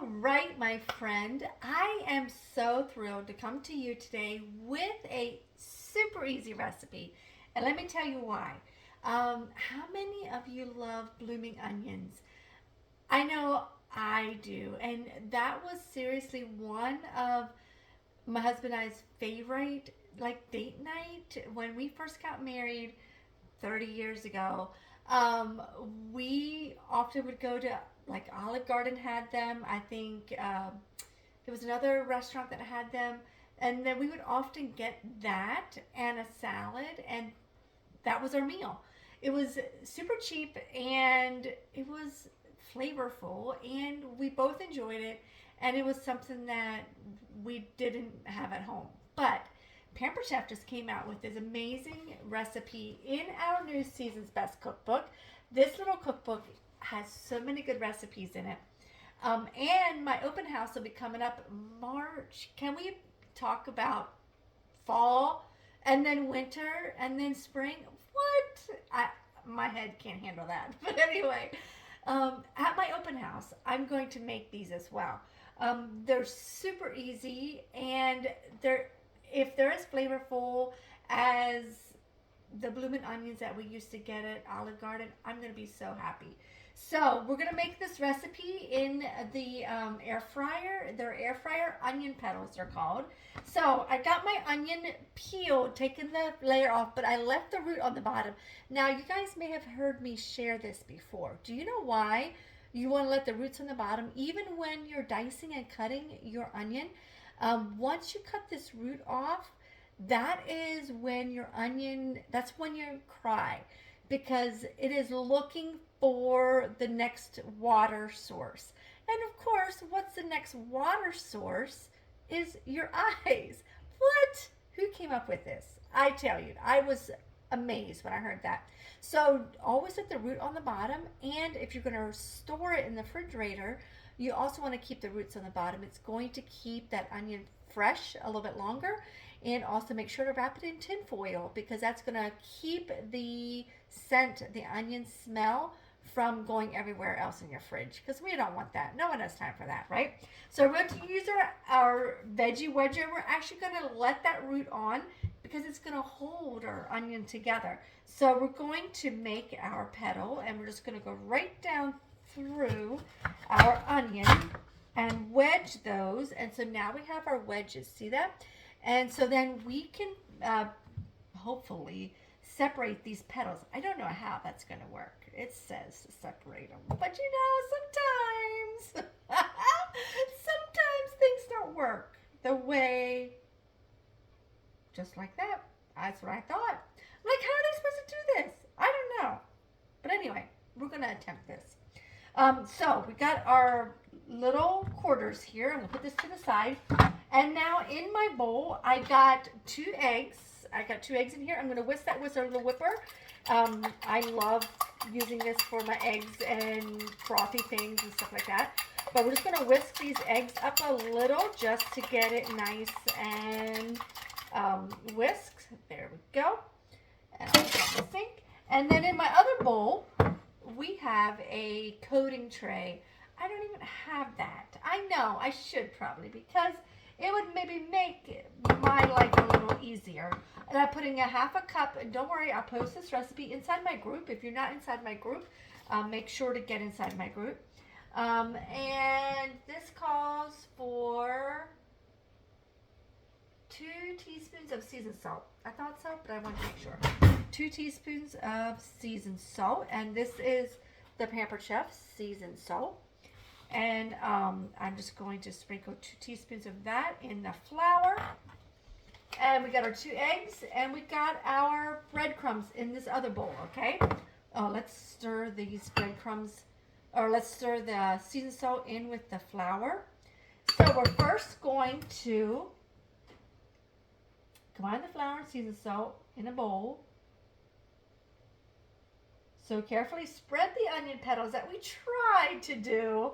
right, my friend. I am so thrilled to come to you today with a super easy recipe. And let me tell you why. How many of you love blooming onions? I know I do. And that was seriously one of my husband and I's favorite like date night when we first got married 30 years ago. Um, we often would go to like Olive Garden had them. I think there was another restaurant that had them, and then we would often get that and a salad, and that was our meal. It was super cheap and it was flavorful, and we both enjoyed it. And it was something that we didn't have at home, but Pampered Chef just came out with this amazing recipe in our new season's best cookbook. This little cookbook has so many good recipes in it. And my open house will be coming up March. Can we talk about fall and then winter and then spring? What? My head can't handle that. But anyway, at my open house, I'm going to make these as well. They're super easy and they're if they're as flavorful as the blooming onions that we used to get at Olive Garden, I'm going to be so happy. So we're going to make this recipe in the air fryer. They're air fryer onion petals, they're called. So I got my onion peeled, taken the layer off, but I left the root on the bottom. Now you guys may have heard me share this before. Do you know why you want to let the roots on the bottom even when you're dicing and cutting your onion? Once you cut this root off, that is when your onion, that's when you cry because it is looking for the next water source. And of course, what's the next water source is your eyes. What? Who came up with this? I tell you, I was amazed when I heard that. So always let the root on the bottom, and if you're going to store it in the refrigerator, you also want to keep the roots on the bottom. It's going to keep that onion fresh a little bit longer, and also make sure to wrap it in tin foil because that's going to keep the scent, the onion smell from going everywhere else in your fridge because we don't want that. No one has time for that, right? So we're going to use our veggie wedger. We're actually going to let that root on because it's going to hold our onion together. So we're going to make our petal, and we're just going to go right down through our onion and wedge those. And so now we have our wedges. See that? And so then we can hopefully separate these petals. I don't know how that's going to work. It says to separate them. But you know, sometimes, sometimes things don't work the way, just like that. That's what I thought. Like, how are they supposed to do this? I don't know. But anyway, we're going to attempt this. So we got our little quarters here. I'm going to put this to the side. And now in my bowl, I got 2 eggs. I got 2 eggs in here. I'm going to whisk that with our little whipper. I love using this for my eggs and frothy things and stuff like that. But we're just going to whisk these eggs up a little just to get it nice and whisked. There we go. And I'll put the sink. And then in my other bowl, we have a coating tray. I don't even have that. I know I should probably because it would maybe make my life a little easier. And I'm putting a half a cup, and don't worry, I'll post this recipe inside my group. If you're not inside my group, make sure to get inside my group. And this calls for 2 teaspoons of seasoned salt. I thought so, but I want to make sure. 2 teaspoons of seasoned salt, and this is the Pampered Chef seasoned salt. And I'm just going to sprinkle 2 teaspoons of that in the flour. And we got our 2 eggs, and we got our breadcrumbs in this other bowl, okay? Let's stir these breadcrumbs, or let's stir the seasoned salt in with the flour. So we're first going to combine the flour and seasoned salt in a bowl. So carefully spread the onion petals that we tried to do.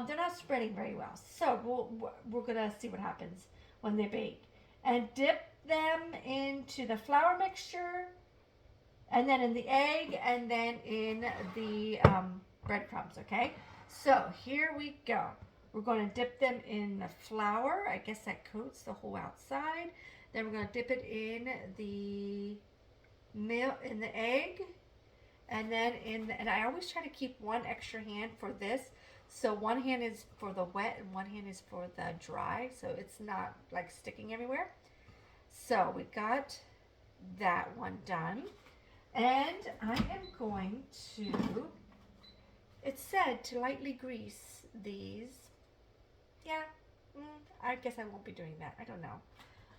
They're not spreading very well. So we're going to see what happens when they bake. And dip them into the flour mixture, and then in the egg, and then in the breadcrumbs, okay? So here we go. We're going to dip them in the flour. I guess that coats the whole outside. Then we're going to dip it in the milk, in the egg, and then and I always try to keep one extra hand for this. So one hand is for the wet and one hand is for the dry, so it's not like sticking everywhere. So we got that one done. And I am going to, it said to lightly grease these. Yeah, I guess I won't be doing that. I don't know.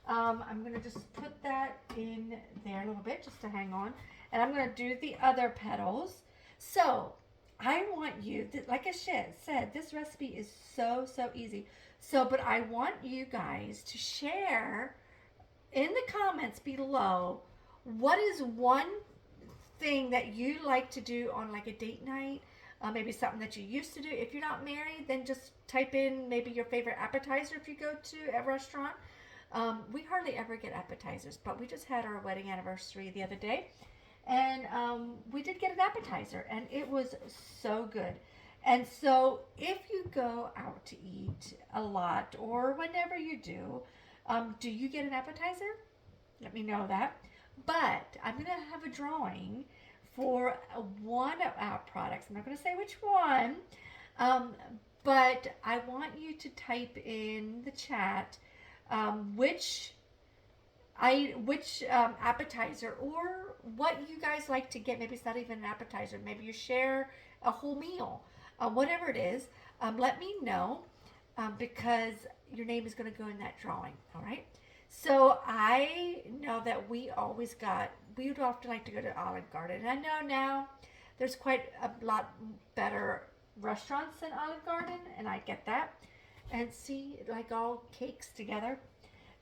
I'm going to just put that in there a little bit just to hang on. And I'm going to do the other petals. So I want you, like I said, this recipe is so easy. So, but I want you guys to share in the comments below, what is one thing that you like to do on like a date night? Maybe something that you used to do. If you're not married, then just type in maybe your favorite appetizer if you go to a restaurant. We hardly ever get appetizers, but we just had our wedding anniversary the other day, and we did get an appetizer, and it was so good. And so if you go out to eat a lot, or whenever you do you get an appetizer? Let me know that. But I'm going to have a drawing for one of our products. I'm not going to say which one, but I want you to type in the chat which appetizer, or what you guys like to get. Maybe it's not even an appetizer. Maybe you share a whole meal. Whatever it is, let me know, because your name is going to go in that drawing. All right. So I know that we would often like to go to Olive Garden. And I know now there's quite a lot better restaurants than Olive Garden, and I get that. And see, like all cakes together.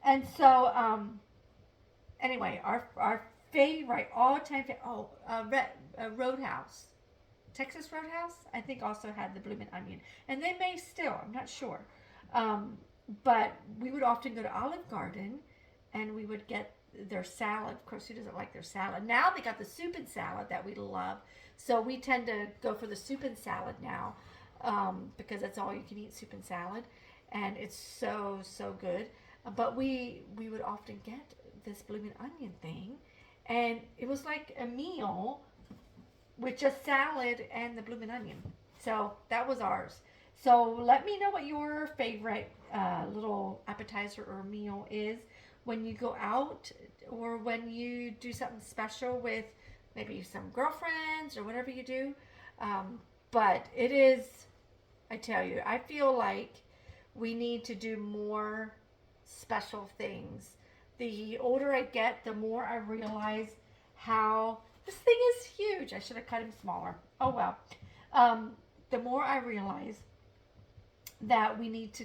And so, anyway, our favorite, all-time favorite, Roadhouse. Texas Roadhouse, I think, also had the bloomin' onion. And they may still, I'm not sure. But we would often go to Olive Garden, and we would get their salad. Of course, who doesn't like their salad? Now they got the soup and salad that we love. So we tend to go for the soup and salad now, because that's all you can eat, soup and salad. And it's so good. But we would often get this bloomin' onion thing. And it was like a meal with just salad and the bloomin' onion. So that was ours. So let me know what your favorite little appetizer or meal is when you go out, or when you do something special with maybe some girlfriends or whatever you do. But it is, I tell you, I feel like we need to do more special things. The older I get, the more I realize how this thing is huge. I should have cut him smaller. Oh well. The more I realize that we need to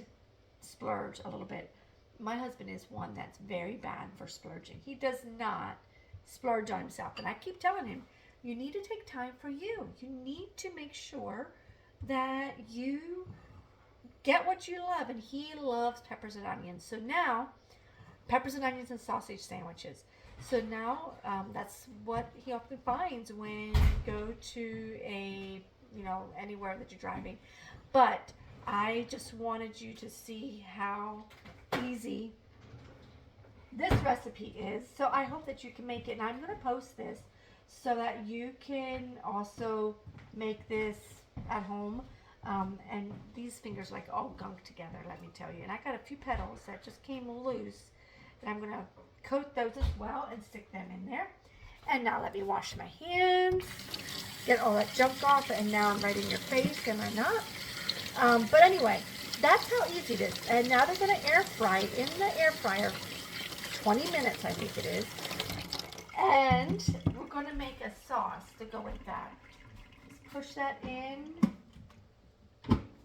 splurge a little bit. My husband is one that's very bad for splurging. He does not splurge on himself. And I keep telling him, you need to take time for you. You need to make sure that you get what you love. And he loves peppers and onions. So now, peppers and onions and sausage sandwiches. So now that's what he often finds when you go to anywhere that you're driving. But I just wanted you to see how easy this recipe is. So I hope that you can make it. And I'm going to post this so that you can also make this at home. And these fingers like all gunk together, let me tell you. And I got a few petals that just came loose. And I'm going to coat those as well and stick them in there. And now let me wash my hands, get all that junk off. And now I'm right in your face, am I not? But anyway, that's how easy it is. And now they're going to air fry it in the air fryer, 20 minutes I think it is. And we're going to make a sauce to go with that. Let's push that in.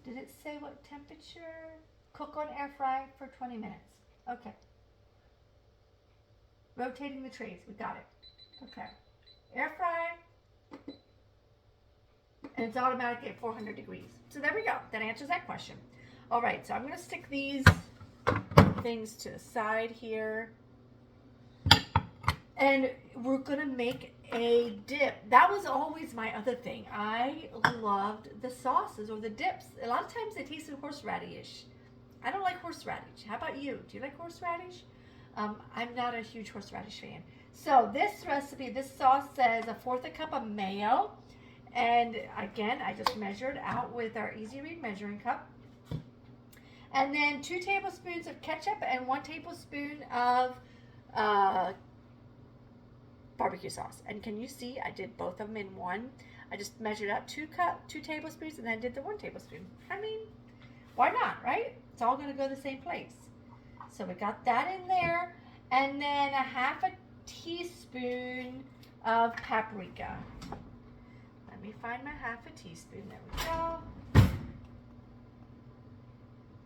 Did it say what temperature? Cook on air fry for 20 minutes. Okay. Rotating the trays. We got it. Okay. Air fry. And it's automatic at 400 degrees. So there we go. That answers that question. All right. So I'm going to stick these things to the side here. And we're going to make a dip. That was always my other thing. I loved the sauces or the dips. A lot of times they tasted horseradish. I don't like horseradish. How about you? Do you like horseradish? I'm not a huge horseradish fan. So this recipe, this sauce says a fourth a cup of mayo. And again, I just measured out with our Easy Read measuring cup. And then 2 tablespoons of ketchup and 1 tablespoon of barbecue sauce. And can you see I did both of them in one? I just measured out 2 tablespoons and then did the 1 tablespoon. I mean, why not, right? It's all going to go the same place. So we got that in there. And then a half a teaspoon of paprika. Let me find my half a teaspoon. There we go.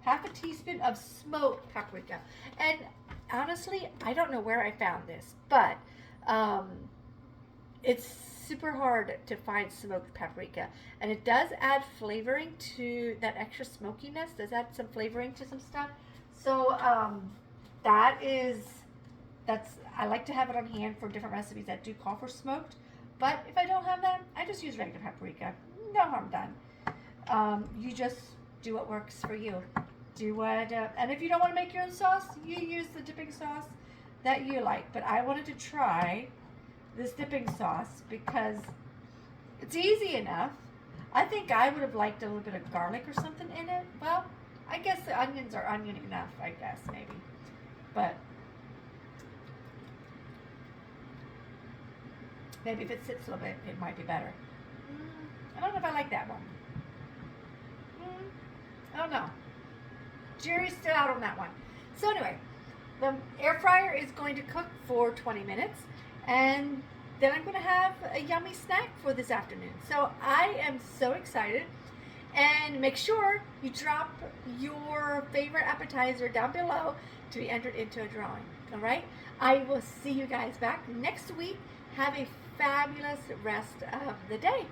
Half a teaspoon of smoked paprika. And honestly, I don't know where I found this, but it's super hard to find smoked paprika. And it does add flavoring to that extra smokiness. Does add some flavoring to some stuff. So I like to have it on hand for different recipes that do call for smoked. But if I don't have that, I just use regular paprika. No harm done. You just do what works for you. Do what, and if you don't want to make your own sauce, you use the dipping sauce that you like. But I wanted to try this dipping sauce because it's easy enough. I think I would have liked a little bit of garlic or something in it. Well, I guess the onions are onion enough, I guess, maybe. But maybe if it sits a little bit, it might be better. I don't know if I like that one. I don't know. Jury's still out on that one. So anyway, the air fryer is going to cook for 20 minutes. And then I'm going to have a yummy snack for this afternoon. So I am so excited. And make sure you drop your favorite appetizer down below to be entered into a drawing. All right? I will see you guys back next week. Have a fabulous rest of the day.